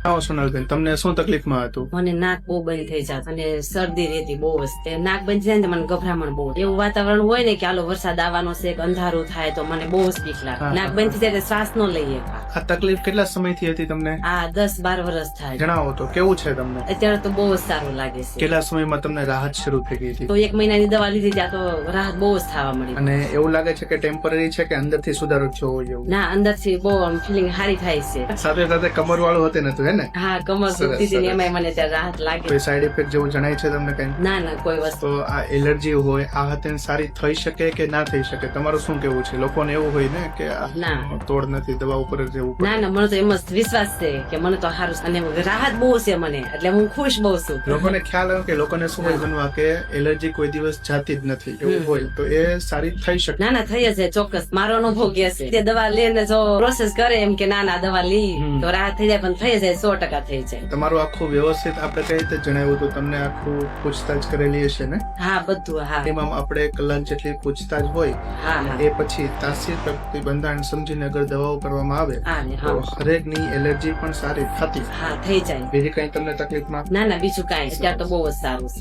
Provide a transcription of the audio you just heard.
સોનલબેન, તમને શું તકલીફમાં હતું? મને નાક બહુ બંધ થઈ જાત અને શરદી રહેતી બહુ જ. નાક બંધ જાય ને મને ગભરામણ બહુ. એવું વાતાવરણ હોય ને કે હાલો વરસાદ આવવાનો છે, અંધારું થાય તો મને બહુ જ બીક લાગે. નાક બંધ થઈ જાય શ્વાસ ન લઈએ. આ તકલીફ કેટલા સમયથી હતી તમને? આ 10-12 વર્ષ થાય. જણાવો તો કેવું છે તમને? અત્યારે તો બહુ જ સારું લાગે છે. કેટલા સમયમાં તમને રાહત શરૂ થઈ ગઈ હતી? તો 1 મહિનાની દવા લીધી ત્યાં તો રાહત બહુ જ થવા મળી. અને એવું લાગે છે કે ટેમ્પરરી છે કે અંદરથી સુધારો થયો હોય એવું? ના, અંદરથી બહુ ફિલિંગ સારી થાય છે. સાથે સાથે કમર વાળું હતું નતું, હે ને? હા, કમર દુખતી હતી ને એમાં મને ત્યારે રાહત લાગે. કોઈ સાઈડ ઇફેક્ટ જેવું જણાય છે તમને કઈ? ના ના, કોઈ વસ્તુ. તો આ એલર્જી હોય આ હાથે સારી થઈ શકે કે ના થઈ શકે, તમારું શું કેવું છે? લોકોને એવું હોય ને કે ના, તોડ નથી, દવા ઉપર જ રહેવું પડે. ના ના, મને તો એમ જ વિશ્વાસ છે કે મને તો સારું અને રાહત બહુ છે મને, એટલે હું ખુશ બહુ છું. લોકોને ખ્યાલ આવે કે લોકોને શું હોય બનવા કે એલર્જી કોઈ દિવસ જાતી જ નથી એવું હોય તો એ સારી થઈ શકે? ના ના, થઈ જશે ચોક્કસ. મારો અનુભવ કે છે તે દવા લઈને જો પ્રોસેસ કરે એમ કે ના ના દવા લઈ તો રાહત થઈ જાય, પણ થઈ જાય 100% થઈ જાય. તમારું આખું વ્યવસ્થિત આપણે કઈ રીતે જણાવ્યું તો તમને આખું પૂછતાછ કરેલી હશે ને? હા, બધું. હા એમાં આપણે કલાક જેટલી પૂછતાછ હોય, હા હા એ પછી તાસીર પ્રતિબંધાન સમજીને અગર દવાઓ કરવામાં આવે હા ને, તો હા હરેકની એલર્જી પણ સારી થતી. હા, થઈ જાય. બીજી કઈ તમને તકલીફમાં? ના ના, બીજું કાંઈ અત્યારે તો બહુ જ સારું છે.